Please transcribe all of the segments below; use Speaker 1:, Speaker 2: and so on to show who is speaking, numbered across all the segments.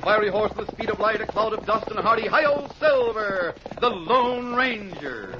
Speaker 1: fiery horse with the speed of light, a cloud of dust, and a hearty hi-yo Silver, the Lone Ranger.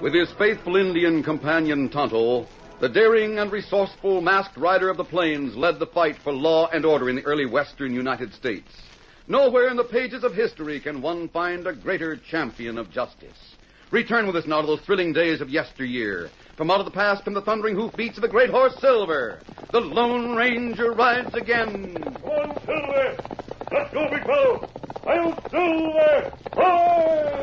Speaker 1: With his faithful Indian companion Tonto, the daring and resourceful masked rider of the plains led the fight for law and order in the early western United States. Nowhere in the pages of history can one find a greater champion of justice. Return with us now to those thrilling days of yesteryear. From out of the past come the thundering hoofbeats of the great horse Silver. The Lone Ranger rides again.
Speaker 2: Come on, Silver! Let's go, big fellow! I'll Silver! Ride!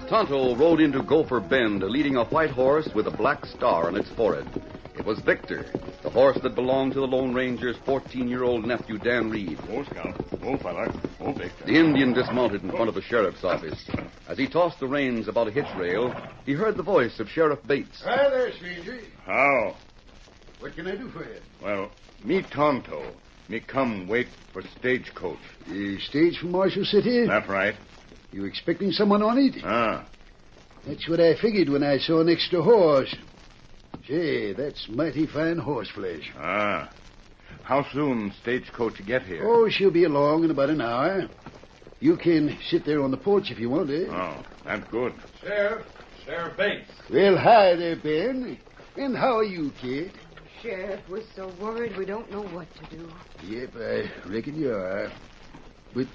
Speaker 1: Tonto rode into Gopher Bend, leading a white horse with a black star on its forehead. It was Victor, the horse that belonged to the Lone Ranger's 14-year-old nephew, Dan Reed.
Speaker 2: Oh, Scout. Oh, fella. Oh, Victor.
Speaker 1: The Indian dismounted in front of the sheriff's office. As he tossed the reins about a hitch rail, he heard the voice of Sheriff Bates.
Speaker 3: Hi there, stranger.
Speaker 2: How?
Speaker 3: What can I do for you?
Speaker 2: Well, me Tonto. Me come wait for stagecoach.
Speaker 3: The stage from Marshall City?
Speaker 2: That's right.
Speaker 3: You expecting someone on it?
Speaker 2: Ah.
Speaker 3: That's what I figured when I saw an extra horse. Say, that's mighty fine horse flesh.
Speaker 2: Ah. How soon stagecoach get here?
Speaker 3: Oh, she'll be along in about an hour. You can sit there on the porch if you want to.
Speaker 2: Oh, that's good.
Speaker 1: Sheriff Bates.
Speaker 3: Well, hi there, Ben. And how are you, kid?
Speaker 4: Sheriff, we're so worried we don't know what to do.
Speaker 3: Yep, I reckon you are. But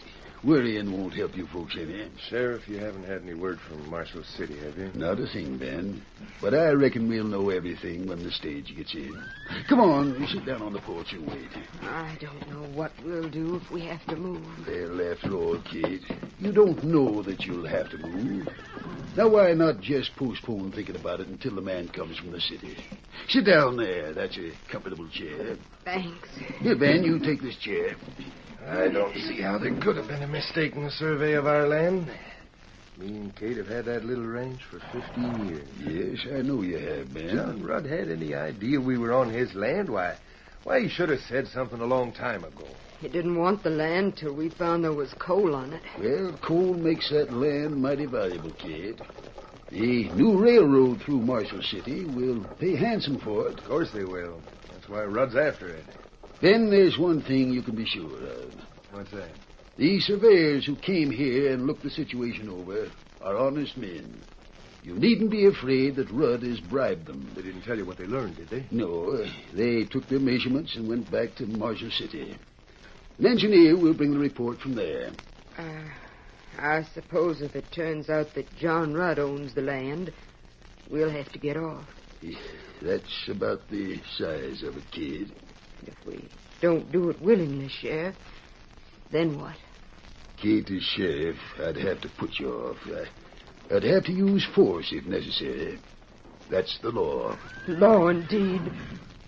Speaker 3: worrying won't help you folks any.
Speaker 5: Sheriff, you haven't had any word from Marshall City, have you?
Speaker 3: Not a thing, Ben. But I reckon we'll know everything when the stage gets in. Come on, sit down on the porch and wait.
Speaker 4: I don't know what we'll do if we have to move.
Speaker 3: Well, after all, kid, you don't know that you'll have to move. Now, why not just postpone thinking about it until the man comes from the city? Sit down there. That's a comfortable chair.
Speaker 4: Thanks.
Speaker 3: Here, Ben, you take this chair.
Speaker 5: I don't see how there could have been a mistake in the survey of our land. Me and Kate have had that little ranch for 15 years.
Speaker 3: Yes, I know you have, Ben.
Speaker 5: John Rudd had any idea we were on his land? Why, he should have said something a long time ago.
Speaker 4: He didn't want the land till we found there was coal on it.
Speaker 3: Well, coal makes that land mighty valuable, kid. The new railroad through Marshall City will pay handsome for it.
Speaker 5: Of course they will. That's why Rudd's after it.
Speaker 3: Then there's one thing you can be sure of.
Speaker 5: What's that?
Speaker 3: The surveyors who came here and looked the situation over are honest men. You needn't be afraid that Rudd has bribed them.
Speaker 5: They didn't tell you what they learned, did they?
Speaker 3: No, they took their measurements and went back to Marshall City. An engineer will bring the report from there.
Speaker 4: I suppose if it turns out that John Rudd owns the land, we'll have to get off.
Speaker 3: That's about the size of it, kid.
Speaker 4: If we don't do it willingly, Sheriff, then what?
Speaker 3: Kate, as sheriff, I'd have to put you off. I'd have to use force if necessary. That's the law.
Speaker 4: Law, indeed.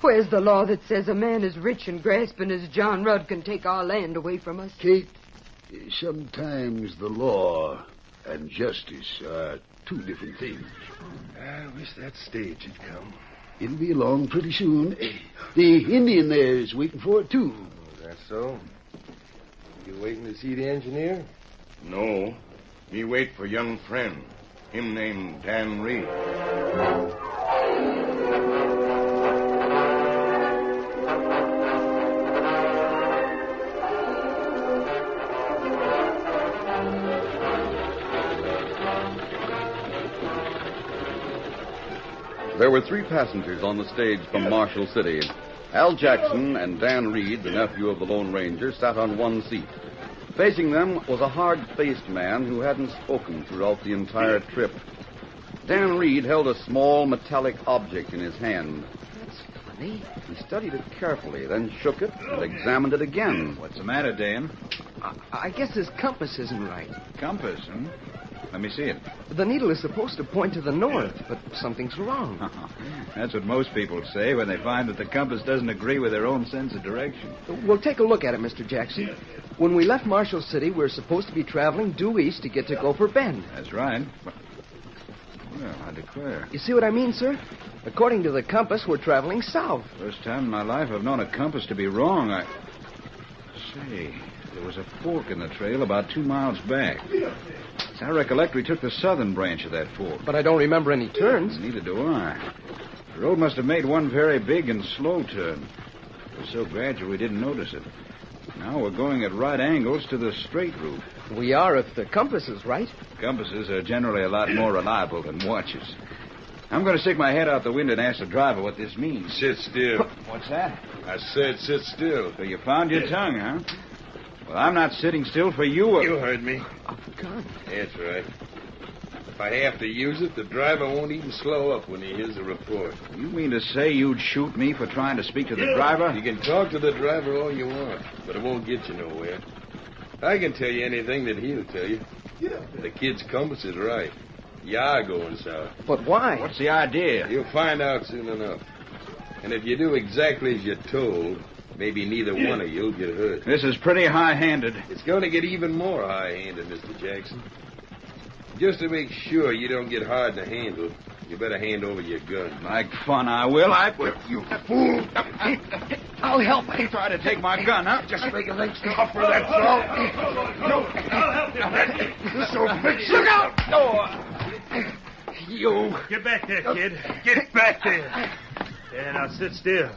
Speaker 4: Where's the law that says a man as rich and grasping as John Rudd can take our land away from us?
Speaker 3: Kate, sometimes the law and justice are two different things.
Speaker 5: I wish that stage had come.
Speaker 3: It'll be along pretty soon. The Indian there is waiting for it, too.
Speaker 5: Oh, that's so? You waiting to see the engineer?
Speaker 6: No. Me wait for young friend. Him named Dan Reed.
Speaker 1: There were 3 passengers on the stage from Marshall City. Al Jackson and Dan Reed, the nephew of the Lone Ranger, sat on one seat. Facing them was a hard-faced man who hadn't spoken throughout the entire trip. Dan Reed held a small metallic object in his hand.
Speaker 4: That's funny.
Speaker 1: He studied it carefully, then shook it and examined it again.
Speaker 7: What's the matter, Dan?
Speaker 8: I guess his compass isn't right.
Speaker 7: Compass, Let me see it.
Speaker 8: The needle is supposed to point to the north, but something's wrong.
Speaker 7: That's what most people say when they find that the compass doesn't agree with their own sense of direction.
Speaker 8: We'll take a look at it, Mr. Jackson. When we left Marshall City, we were supposed to be traveling due east to get to Gopher Bend.
Speaker 7: That's right. Well, I declare.
Speaker 8: You see what I mean, sir? According to the compass, we're traveling south.
Speaker 7: First time in my life I've known a compass to be wrong. Say, there was a fork in the trail about 2 miles back. As I recollect, we took the southern branch of that fork.
Speaker 8: But I don't remember any turns.
Speaker 7: Neither do I. The road must have made one very big and slow turn. It was so gradual we didn't notice it. Now we're going at right angles to the straight route.
Speaker 8: We are if the compass is right.
Speaker 7: Compasses are generally a lot more reliable than watches. I'm going to stick my head out the window and ask the driver what this means.
Speaker 5: Sit still.
Speaker 7: What's that?
Speaker 5: I said sit still.
Speaker 7: So you found your tongue, huh? Well, I'm not sitting still for you.
Speaker 5: You heard me.
Speaker 8: Oh, God.
Speaker 5: That's right. If I have to use it, the driver won't even slow up when he hears the report.
Speaker 7: You mean to say you'd shoot me for trying to speak to the driver?
Speaker 5: You can talk to the driver all you want, but it won't get you nowhere. I can tell you anything that he'll tell you. The kid's compass is right. You are going south.
Speaker 8: But why?
Speaker 7: What's the idea?
Speaker 5: You'll find out soon enough. And if you do exactly as you're told, maybe neither one of you'll get hurt.
Speaker 7: This is pretty high-handed.
Speaker 5: It's going to get even more high-handed, Mr. Jackson. Just to make sure you don't get hard to handle, you better hand over your gun.
Speaker 7: Like fun, I will. I will. You fool.
Speaker 8: I'll help.
Speaker 7: You try to take my gun, huh?
Speaker 5: Just make your legs tougher, that's all.
Speaker 2: I'll help you.
Speaker 5: So fix
Speaker 7: Look out! Oh. You.
Speaker 2: Get back there, kid. Get back there. Yeah, now sit still.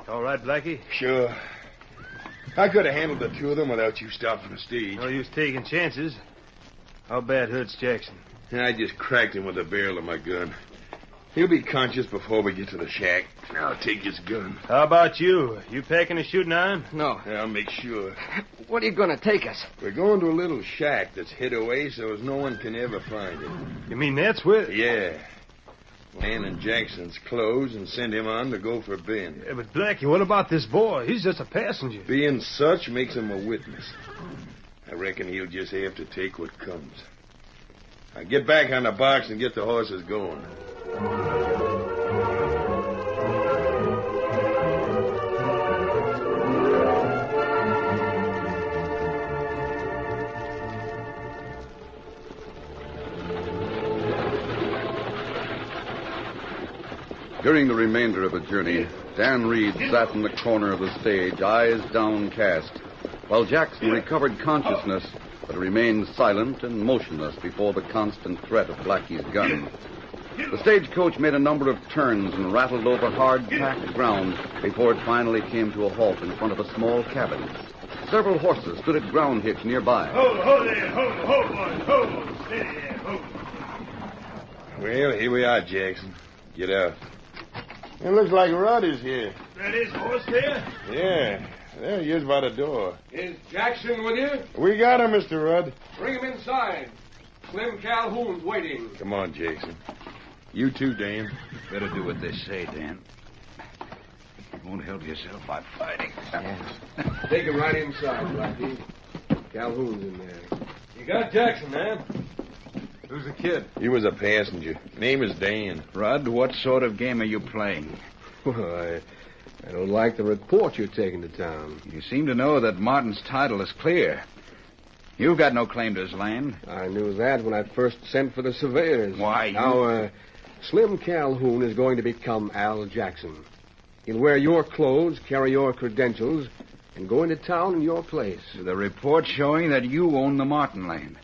Speaker 2: All right, Blackie?
Speaker 5: Sure. I could have handled the 2 of them without you stopping the stage.
Speaker 2: No use taking chances. How bad hurts Jackson?
Speaker 5: I just cracked him with the barrel of my gun. He'll be conscious before we get to the shack. I'll take his gun.
Speaker 2: How about you? You packing a shooting iron?
Speaker 8: No.
Speaker 5: I'll make sure.
Speaker 8: What are you going to take us?
Speaker 5: We're going to a little shack that's hid away so as no one can ever find it.
Speaker 2: You mean that's where...
Speaker 5: Yeah. Land in Jackson's clothes and send him on to Gopher Bend.
Speaker 2: Yeah, but Blackie, what about this boy? He's just a passenger.
Speaker 5: Being such makes him a witness. I reckon he'll just have to take what comes. Now get back on the box and get the horses going.
Speaker 1: During the remainder of the journey, Dan Reed sat in the corner of the stage, eyes downcast, while Jackson recovered consciousness but remained silent and motionless before the constant threat of Blackie's gun. The stagecoach made a number of turns and rattled over hard-packed ground before it finally came to a halt in front of a small cabin. Several horses stood at ground hitch nearby.
Speaker 2: Hold there. Hold, boys. Hold. Steady there. Hold.
Speaker 5: Well, here we are, Jackson. Get out. It looks like Rudd is here.
Speaker 2: That is horse there?
Speaker 5: Yeah. There he is by the door.
Speaker 9: Is Jackson with you?
Speaker 5: We got him, Mr. Rudd.
Speaker 9: Bring him inside. Slim Calhoun's waiting.
Speaker 5: Come on, Jackson. You too, Dan.
Speaker 7: Better do what they say, Dan. You won't help yourself by fighting.
Speaker 9: Take him right inside, Blackie. Calhoun's in there. You got Jackson, man. Who's the kid?
Speaker 5: He was a passenger. Name is Dan.
Speaker 7: Rudd, what sort of game are you playing?
Speaker 9: Well, I don't like the report you're taking to town.
Speaker 7: You seem to know that Martin's title is clear. You've got no claim to his land.
Speaker 9: I knew that when I first sent for the surveyors.
Speaker 7: Why,
Speaker 9: Now, Slim Calhoun is going to become Al Jackson. He'll wear your clothes, carry your credentials, and go into town in your place.
Speaker 7: The report showing that you own the Martin land.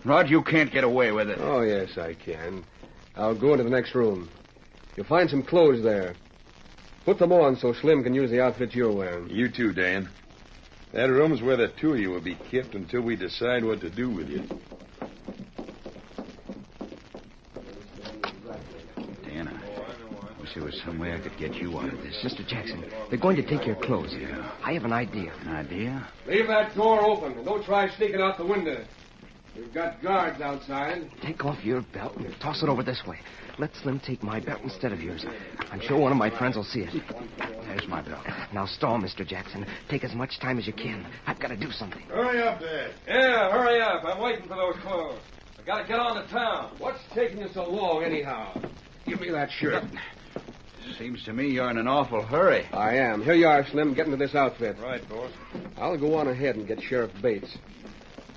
Speaker 7: Rod, you can't get away with it.
Speaker 9: Oh, yes, I can. I'll go into the next room. You'll find some clothes there. Put them on so Slim can use the outfit you're wearing.
Speaker 5: You too, Dan. That room's where the two of you will be kept until we decide what to do with you.
Speaker 7: Dan, I wish there was some way I could get you out of this.
Speaker 8: Mr. Jackson, they're going to take your clothes.
Speaker 7: Yeah.
Speaker 8: I have an idea.
Speaker 7: An idea?
Speaker 9: Leave that door open and don't try sneaking out the window. We've got guards outside.
Speaker 8: Take off your belt and toss it over this way. Let Slim take my belt instead of yours. I'm sure one of my friends will see it.
Speaker 7: There's my belt.
Speaker 8: Now stall, Mr. Jackson. Take as much time as you can. I've got to do something.
Speaker 6: Hurry up there.
Speaker 9: Yeah, hurry up. I'm waiting for those clothes. I gotta get on to town. What's taking you so long, anyhow?
Speaker 7: Give me that shirt. Seems to me you're in an awful hurry.
Speaker 9: I am. Here you are, Slim. Get into this outfit.
Speaker 5: Right, boss.
Speaker 9: I'll go on ahead and get Sheriff Bates.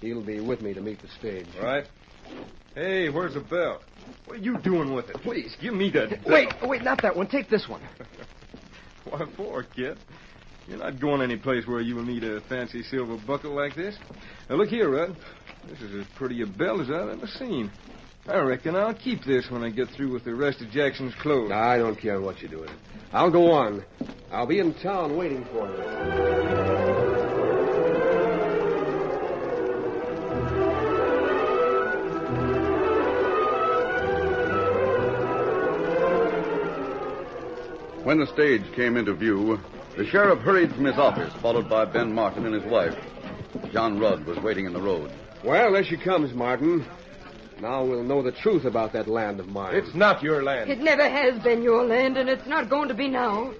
Speaker 9: He'll be with me to meet the stage.
Speaker 5: Right. Hey, where's the belt? What are you doing with it? Please, give me that belt.
Speaker 8: Wait, not that one. Take this one.
Speaker 5: What for, kid? You're not going any place where you'll need a fancy silver buckle like this. Now, look here, Rudd. This is as pretty a belt as I've ever seen. I reckon I'll keep this when I get through with the rest of Jackson's clothes.
Speaker 9: I don't care what you do with it. I'll go on. I'll be in town waiting for you.
Speaker 1: When the stage came into view, the sheriff hurried from his office, followed by Ben Martin and his wife. John Rudd was waiting in the road.
Speaker 9: Well, there she comes, Martin. Now we'll know the truth about that land of mine.
Speaker 5: It's not your land.
Speaker 4: It never has been your land, and it's not going to be now.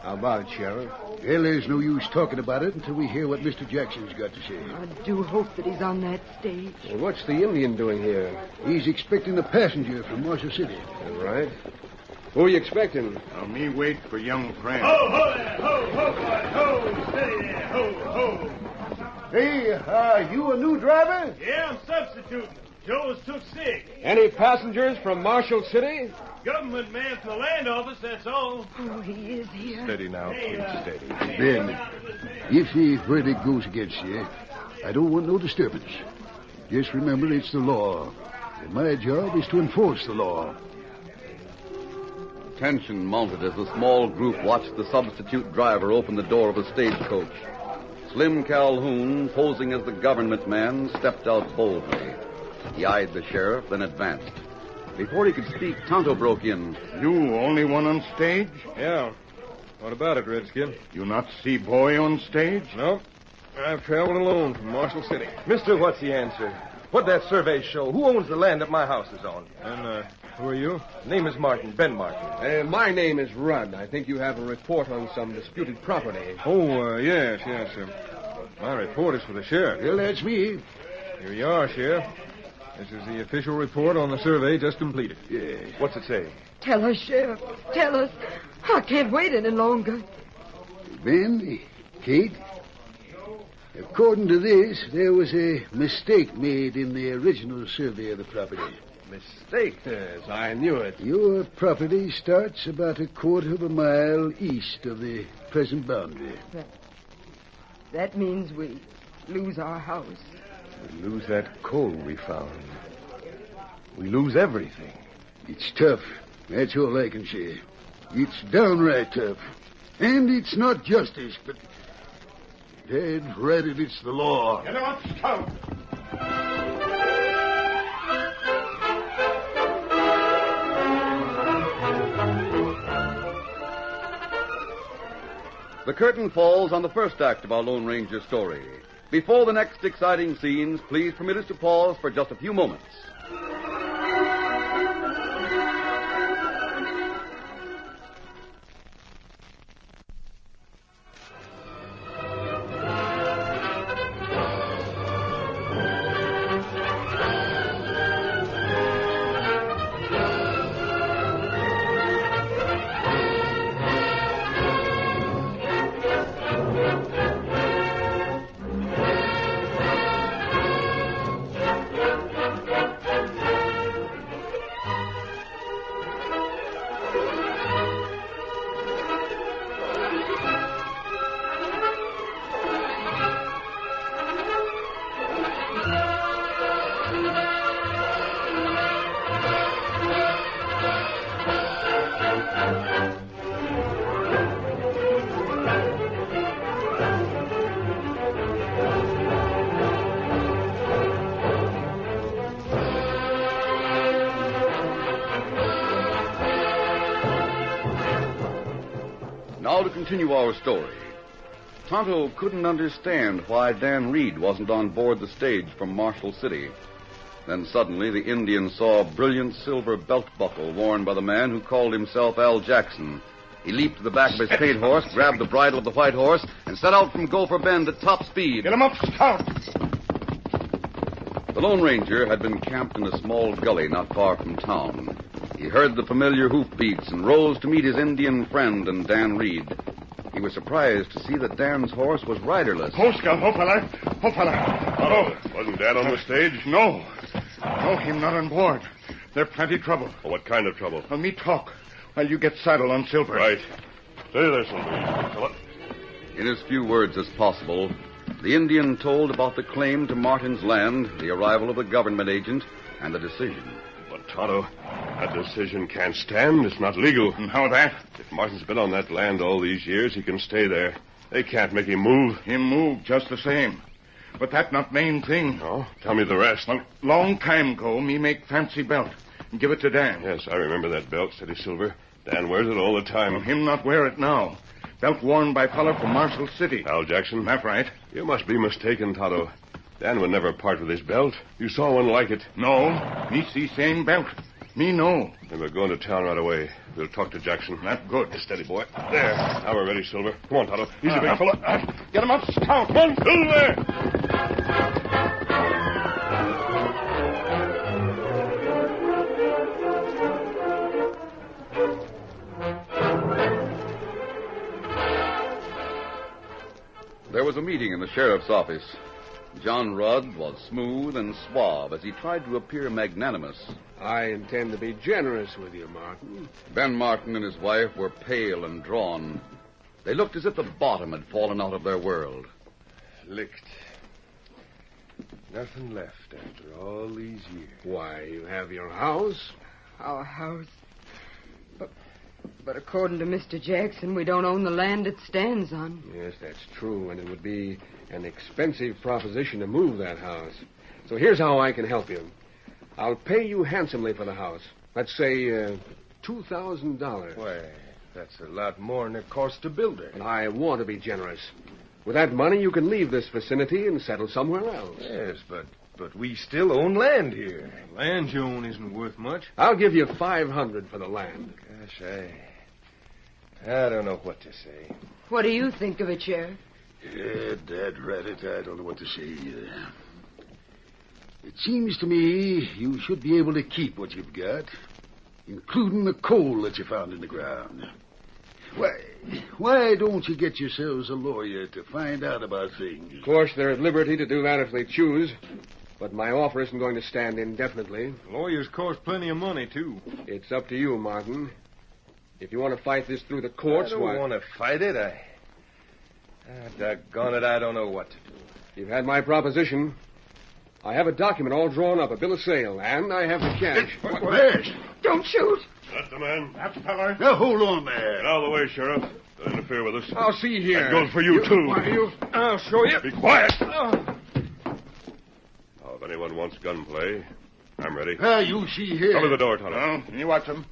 Speaker 9: How about it, Sheriff?
Speaker 3: Well, there's no use talking about it until we hear what Mr. Jackson's got to say.
Speaker 4: I do hope that he's on that stage.
Speaker 9: Well, what's the Indian doing here?
Speaker 3: He's expecting a passenger from Marshall City.
Speaker 9: All right. Who are you expecting?
Speaker 6: Now, me wait for young Fran.
Speaker 2: Ho, ho there! Ho, ho, boy! Ho! Steady there! Ho, ho!
Speaker 3: Hey, you a new driver?
Speaker 2: Yeah, I'm substituting. Joe's took sick.
Speaker 9: Any passengers from Marshall City?
Speaker 2: Government man for the land office, that's all.
Speaker 4: Oh, he is here.
Speaker 5: Steady now, kid, steady.
Speaker 3: Ben, if the verdict goes against you, I don't want no disturbance. Just remember it's the law. And my job is to enforce the law.
Speaker 1: Tension mounted as the small group watched the substitute driver open the door of a stagecoach. Slim Calhoun, posing as the government man, stepped out boldly. He eyed the sheriff, then advanced. Before he could speak, Tonto broke in.
Speaker 6: You only one on stage?
Speaker 5: Yeah. What about it, Redskin?
Speaker 6: You not see boy on stage?
Speaker 5: No. I've traveled alone from Marshall City.
Speaker 10: Mister, what's the answer? What'd that survey show? Who owns the land that my house is on?
Speaker 5: And, who are you?
Speaker 10: Name is Martin, Ben Martin.
Speaker 9: My name is Rudd. I think you have a report on some disputed property.
Speaker 5: Oh, yes. My report is for the sheriff.
Speaker 3: Well, that's me.
Speaker 5: Here you are, Sheriff. This is the official report on the survey just completed.
Speaker 3: Yeah.
Speaker 10: What's it say?
Speaker 4: Tell us, Sheriff. Tell us. I can't wait any longer.
Speaker 3: Ben, Kate, according to this, there was a mistake made in the original survey of the property.
Speaker 10: Mistake?
Speaker 9: Yes, I knew it.
Speaker 3: Your property starts about a quarter of a mile east of the present boundary.
Speaker 4: That means we lose our house.
Speaker 10: We lose that coal we found. We lose everything.
Speaker 3: It's tough. That's all I can say. It's downright tough. And it's not justice, but... Dad ratted it's the law.
Speaker 2: Get him up, scout.
Speaker 1: The curtain falls on the first act of our Lone Ranger story. Before the next exciting scenes, please permit us to pause for just a few moments. Now to continue our story. Tonto couldn't understand why Dan Reed wasn't on board the stage from Marshall City. Then suddenly the Indian saw a brilliant silver belt buckle worn by the man who called himself Al Jackson. He leaped to the back of his paid horse, grabbed the bridle of the white horse, and set out from Gopher Bend at top speed.
Speaker 6: Get him up, Scout!
Speaker 1: The Lone Ranger had been camped in a small gully not far from town. He heard the familiar hoofbeats and rose to meet his Indian friend and Dan Reed. He was surprised to see that Dan's horse was riderless.
Speaker 6: Oh, Scout, oh, fella.
Speaker 10: Oh, wasn't Dad on the stage?
Speaker 6: No, him not on board. There plenty trouble.
Speaker 10: Oh, what kind of trouble?
Speaker 6: Well, me talk while you get saddle on Silver.
Speaker 10: Right. Stay there, Silver. Fella.
Speaker 1: In as few words as possible, the Indian told about the claim to Martin's land, the arrival of the government agent, and the decision.
Speaker 10: But, Tonto, that decision can't stand. It's not legal.
Speaker 6: And how that?
Speaker 10: If Martin's been on that land all these years, he can stay there. They can't make him move.
Speaker 6: Him move just the same. But that not main thing.
Speaker 10: Oh, tell me the rest.
Speaker 6: Well, long time ago, me make fancy belt and give it to Dan.
Speaker 10: Yes, I remember that belt, Steady Silver. Dan wears it all the time.
Speaker 6: Well, him not wear it now. Belt worn by fella from Marshall City.
Speaker 10: Al Jackson?
Speaker 6: That's right.
Speaker 10: You must be mistaken, Tonto. Dan would never part with his belt. You saw one like it.
Speaker 6: No, me see same belt. Me no.
Speaker 10: Then we're going to town right away. We'll talk to Jackson.
Speaker 6: That's good.
Speaker 10: Steady, boy. There. Now we're ready, Silver. Come on, Tonto. Easy, big
Speaker 6: fella. Get him up, Scout. Come on, Silver.
Speaker 1: There was a meeting in the sheriff's office. John Rudd was smooth and suave as he tried to appear magnanimous.
Speaker 9: I intend to be generous with you, Martin.
Speaker 1: Ben Martin and his wife were pale and drawn. They looked as if the bottom had fallen out of their world.
Speaker 10: Licked. Nothing left after all these years.
Speaker 9: Why, you have your house.
Speaker 4: Our house. But according to Mr. Jackson, we don't own the land it stands on.
Speaker 9: Yes, that's true, and it would be an expensive proposition to move that house. So here's how I can help you. I'll pay you handsomely for the house. Let's say $2,000.
Speaker 10: Why, that's a lot more than it costs to build it.
Speaker 9: And I want to be generous. With that money, you can leave this vicinity and settle somewhere else.
Speaker 10: Yes, but we still own land here.
Speaker 5: Land you own isn't worth much.
Speaker 9: I'll give you $500 for the land.
Speaker 10: Gosh, I don't know what to say.
Speaker 4: What do you think of it, Sheriff?
Speaker 3: Yeah, Dad rat it, I don't know what to say either. It seems to me you should be able to keep what you've got, including the coal that you found in the ground. Why don't you get yourselves a lawyer to find out about things?
Speaker 9: Of course, they're at liberty to do that if they choose. But my offer isn't going to stand indefinitely.
Speaker 5: Lawyers cost plenty of money, too.
Speaker 9: It's up to you, Martin. If you want to fight this through the courts,
Speaker 10: I don't want to fight it. Doggone it, I don't know what to do.
Speaker 9: You've had my proposition. I have a document all drawn up, a bill of sale, and I have the cash.
Speaker 3: Where?
Speaker 4: Don't shoot.
Speaker 10: That's the man.
Speaker 6: That fella.
Speaker 3: Now, hold on there.
Speaker 10: Get out of the way, Sheriff. Don't interfere with us.
Speaker 9: I'll see here.
Speaker 10: That goes for you, too.
Speaker 9: I'll show you.
Speaker 10: Be quiet. Now, if anyone wants gunplay, I'm ready.
Speaker 3: You see here.
Speaker 10: Cover the door, Tonto.
Speaker 6: Well, you watch him.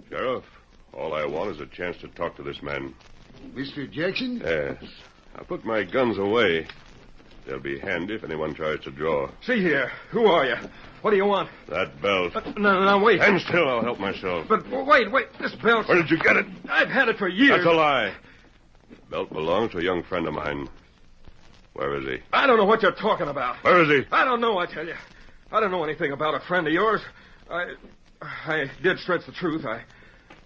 Speaker 10: Sheriff, all I want is a chance to talk to this man.
Speaker 3: Mr. Jackson?
Speaker 10: Yes. I'll put my guns away. They'll be handy if anyone tries to draw.
Speaker 5: See here. Who are you? What do you want?
Speaker 10: That belt.
Speaker 5: No, wait.
Speaker 10: Stand still, I'll help myself.
Speaker 5: But wait. This belt.
Speaker 10: Where did you get it?
Speaker 5: I've had it for years.
Speaker 10: That's a lie. The belt belongs to a young friend of mine. Where is he?
Speaker 5: I don't know what you're talking about.
Speaker 10: Where is he?
Speaker 5: I don't know, I tell you. I don't know anything about a friend of yours. I did stretch the truth. I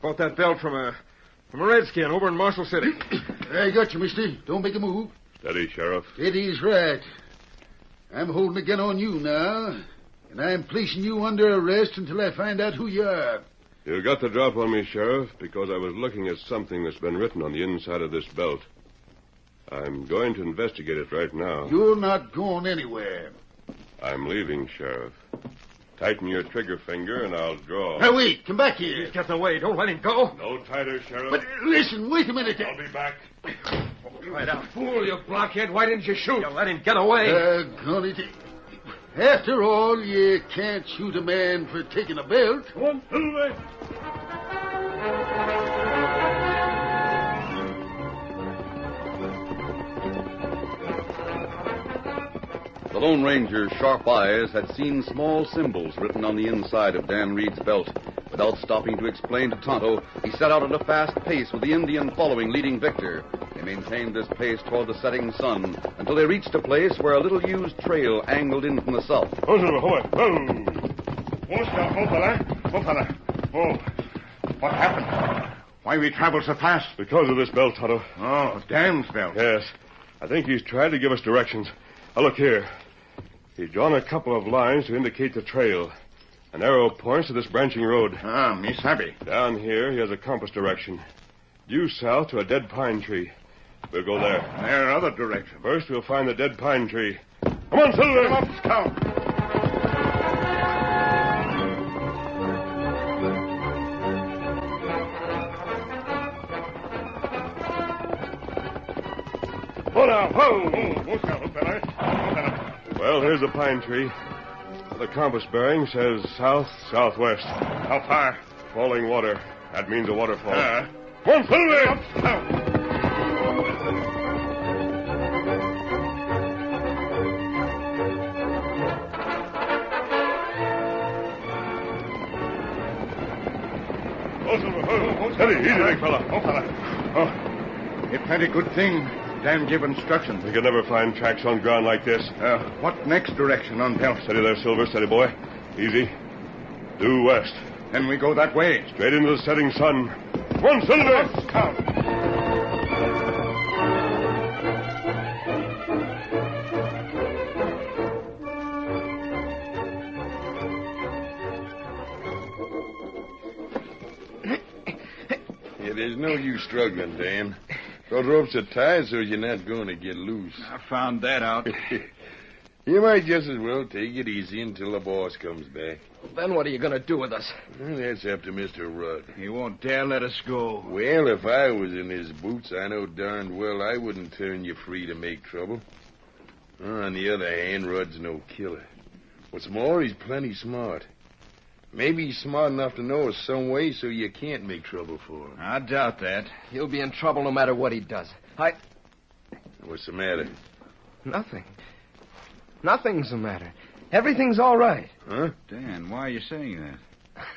Speaker 5: bought that belt from a redskin over in Marshall City.
Speaker 3: I got you, mister. Don't make a move.
Speaker 10: Steady, Sheriff.
Speaker 3: Steady's right. I'm holding a gun on you now, and I'm placing you under arrest until I find out who you are.
Speaker 10: You got the drop on me, Sheriff, because I was looking at something that's been written on the inside of this belt. I'm going to investigate it right now.
Speaker 3: You're not going anywhere.
Speaker 10: I'm leaving, Sheriff. Tighten your trigger finger, and I'll draw.
Speaker 3: Now, wait. Come back here.
Speaker 5: He's getting away. Don't let him go.
Speaker 10: No tighter, Sheriff.
Speaker 3: But listen, wait a minute.
Speaker 10: I'll be back.
Speaker 5: Right out.
Speaker 9: Fool, you blockhead. Why didn't you shoot?
Speaker 5: You let him get away.
Speaker 3: Doggone it. After all, you can't shoot a man for taking a belt.
Speaker 6: Come on, Silver.
Speaker 1: The Lone Ranger's sharp eyes had seen small symbols written on the inside of Dan Reed's belt. Without stopping to explain to Tonto, he set out at a fast pace with the Indian following, leading Victor. They maintained this pace toward the setting sun until they reached a place where a little used trail angled in from the south.
Speaker 6: What happened? Why we traveled so fast?
Speaker 10: Because of this belt, Tonto.
Speaker 6: Oh, Dan's belt.
Speaker 10: Yes. I think he's tried to give us directions. Now, look here. He's drawn a couple of lines to indicate the trail. An arrow points to this branching road.
Speaker 6: Me savvy.
Speaker 10: Down here, he has a compass direction. Due south to a dead pine tree. We'll go there.
Speaker 6: There, other direction.
Speaker 10: First, we'll find the dead pine tree. Come on, Silver!
Speaker 6: Come up, Scout.
Speaker 10: Well, here's the pine tree. The compass bearing says south-southwest.
Speaker 6: How far?
Speaker 10: Falling water. That means a waterfall.
Speaker 6: Come on, Silver!
Speaker 10: Steady, easy, big fella.
Speaker 6: Oh, it's plenty good thing Dan give instructions.
Speaker 10: We could never find tracks on ground like this.
Speaker 6: What next direction on belt?
Speaker 10: Steady there, Silver. Steady, boy. Easy. Due west.
Speaker 6: Then we go that way.
Speaker 10: Straight into the setting sun. Come on, Silver!
Speaker 6: Scout.
Speaker 11: There's no use struggling, Dan. Those ropes are tied so you're not going to get loose.
Speaker 7: I found that out.
Speaker 11: You might just as well take it easy until the boss comes back.
Speaker 8: Then what are you going to do with us?
Speaker 11: Well, that's up to Mr. Rudd.
Speaker 7: He won't dare let us go.
Speaker 11: Well, if I was in his boots, I know darned well I wouldn't turn you free to make trouble. On the other hand, Rudd's no killer. What's more, he's plenty smart. Maybe he's smart enough to know some way so you can't make trouble for him.
Speaker 7: I doubt that.
Speaker 8: He'll be in trouble no matter what he does.
Speaker 11: What's the matter?
Speaker 8: Nothing. Nothing's the matter. Everything's all right.
Speaker 11: Huh?
Speaker 7: Dan, why are you saying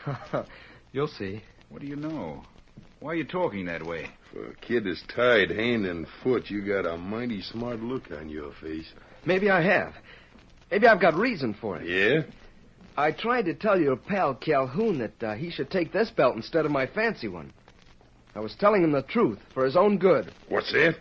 Speaker 7: that?
Speaker 8: You'll see.
Speaker 7: What do you know? Why are you talking that way?
Speaker 11: For a kid that's tied hand and foot, you got a mighty smart look on your face.
Speaker 8: Maybe I have. Maybe I've got reason for it.
Speaker 11: Yeah?
Speaker 8: I tried to tell your pal Calhoun that he should take this belt instead of my fancy one. I was telling him the truth for his own good.
Speaker 11: What's that?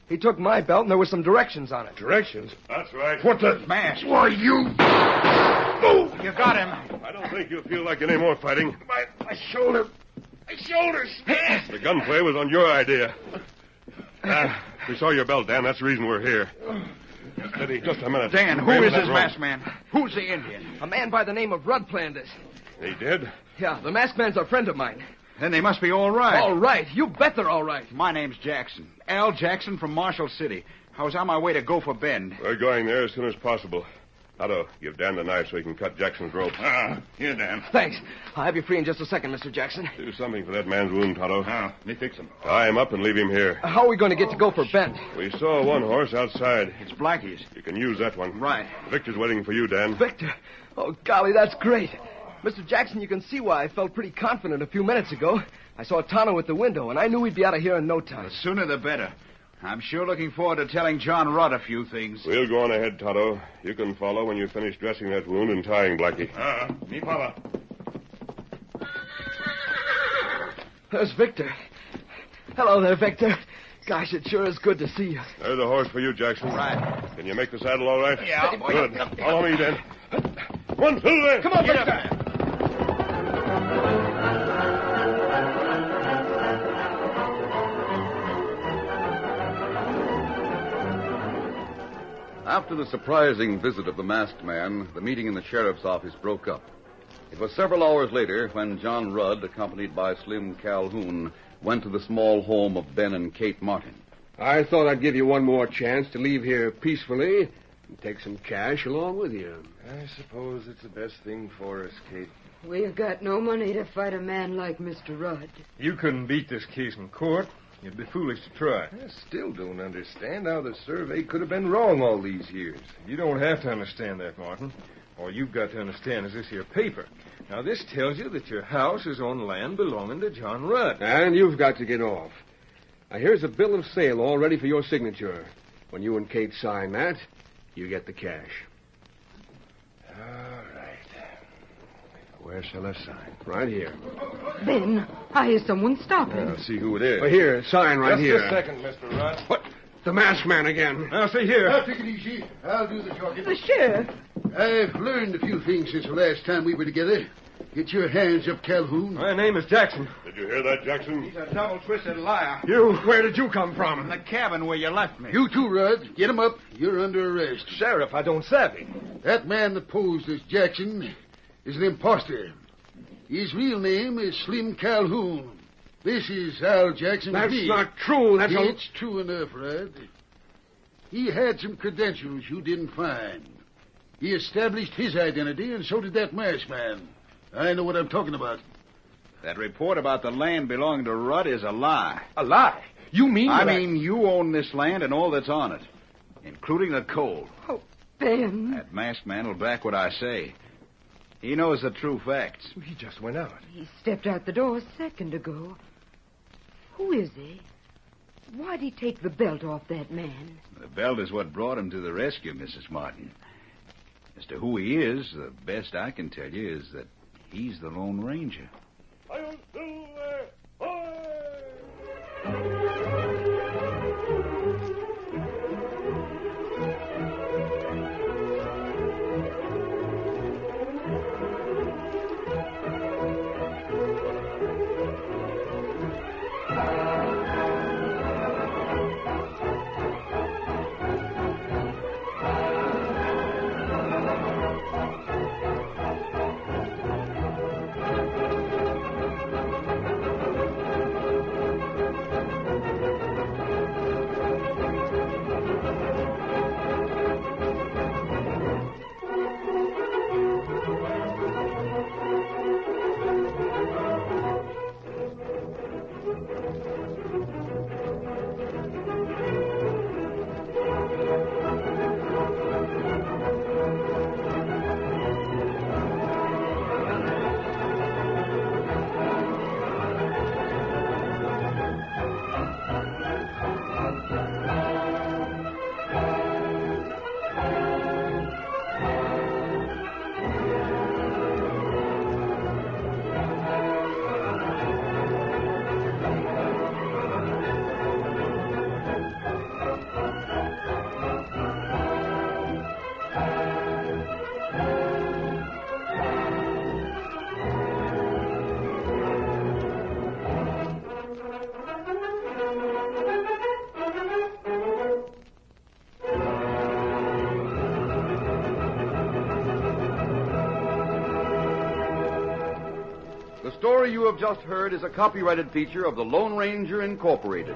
Speaker 8: He took my belt and there were some directions on it.
Speaker 11: Directions?
Speaker 10: That's right.
Speaker 11: What the...
Speaker 7: Mask.
Speaker 11: Why, you...
Speaker 7: Oh, you got him.
Speaker 10: I don't think you'll feel like any more fighting.
Speaker 11: My shoulder... My shoulders...
Speaker 10: The gunplay was on your idea. We saw your belt, Dan. That's the reason we're here. Steady, just a minute.
Speaker 7: Dan, who is this masked man? Who's the Indian?
Speaker 8: A man by the name of Rudd planned this.
Speaker 10: He did?
Speaker 8: Yeah, the masked man's a friend of mine.
Speaker 7: Then they must be all right.
Speaker 8: All right. You bet they're all right.
Speaker 7: My name's Jackson. Al Jackson from Marshall City. I was on my way to Gopher Bend.
Speaker 10: We're going there as soon as possible. Otto, give Dan the knife so he can cut Jackson's rope.
Speaker 6: Here, Dan.
Speaker 8: Thanks. I'll have you free in just a second, Mr. Jackson.
Speaker 10: Do something for that man's wound, Tonto.
Speaker 6: Me fix him.
Speaker 10: Tie him up and leave him here.
Speaker 8: How are we going to get to Gopher Bend?
Speaker 10: We saw one horse outside.
Speaker 7: It's Blackie's.
Speaker 10: You can use that one.
Speaker 7: Right.
Speaker 10: Victor's waiting for you, Dan.
Speaker 8: Victor? Oh, golly, that's great. Mr. Jackson, you can see why I felt pretty confident a few minutes ago. I saw Tonto at the window, and I knew we'd be out of here in no time.
Speaker 7: The sooner the better. I'm sure looking forward to telling John Rudd a few things.
Speaker 10: We'll go on ahead, Tonto. You can follow when you finish dressing that wound and tying Blackie.
Speaker 6: Me follow.
Speaker 8: There's Victor. Hello there, Victor. Gosh, it sure is good to see you.
Speaker 10: There's a horse for you, Jackson.
Speaker 7: Right.
Speaker 10: Can you make the saddle all right?
Speaker 7: Yeah.
Speaker 10: Good. Follow me, then. One, two, there.
Speaker 8: Come on, Victor.
Speaker 1: After the surprising visit of the masked man, the meeting in the sheriff's office broke up. It was several hours later when John Rudd, accompanied by Slim Calhoun, went to the small home of Ben and Kate Martin.
Speaker 9: I thought I'd give you one more chance to leave here peacefully and take some cash along with you.
Speaker 6: I suppose it's the best thing for us, Kate.
Speaker 4: We've got no money to fight a man like Mr. Rudd.
Speaker 5: You couldn't beat this case in court. It'd be foolish to try.
Speaker 12: I still don't understand how the survey could have been wrong all these years.
Speaker 5: You don't have to understand that, Martin. All you've got to understand is this here paper. Now, this tells you that your house is on land belonging to John Rudd.
Speaker 9: And you've got to get off. Now, here's a bill of sale all ready for your signature. When you and Kate sign that, you get the cash.
Speaker 12: All right. Where shall I sign?
Speaker 9: Right here.
Speaker 4: Ben, I hear someone stopping.
Speaker 12: I'll see who it is.
Speaker 9: Well, here, sign right here.
Speaker 12: Just a second, Mr. Rudd.
Speaker 9: What? The masked man again.
Speaker 5: Now, see here.
Speaker 3: Now, take it easy. I'll do the talking.
Speaker 4: The sheriff.
Speaker 3: I've learned a few things since the last time we were together. Get your hands up, Calhoun.
Speaker 5: My name is Jackson.
Speaker 10: Did you hear that, Jackson?
Speaker 12: He's a double-twisted liar.
Speaker 9: You, where did you come from?
Speaker 7: The cabin where you left me.
Speaker 3: You too, Rudd. Get him up. You're under arrest.
Speaker 12: Sheriff, I don't savvy.
Speaker 3: That man that posed as Jackson is an imposter. His real name is Slim Calhoun. This is Al Jackson.
Speaker 9: That's not true. That's
Speaker 3: It's true enough, Rudd. He had some credentials you didn't find. He established his identity, and so did that masked man. I know what I'm talking about.
Speaker 7: That report about the land belonging to Rudd is a lie.
Speaker 12: A lie? You mean
Speaker 7: I mean, you own this land and all that's on it, including the coal.
Speaker 4: Oh, Ben.
Speaker 7: That masked man will back what I say. He knows the true facts.
Speaker 12: He just went out.
Speaker 4: He stepped out the door a second ago. Who is he? Why'd he take the belt off that man?
Speaker 7: The belt is what brought him to the rescue, Mrs. Martin. As to who he is, the best I can tell you is that he's the Lone Ranger.
Speaker 1: The story you have just heard is a copyrighted feature of the Lone Ranger Incorporated.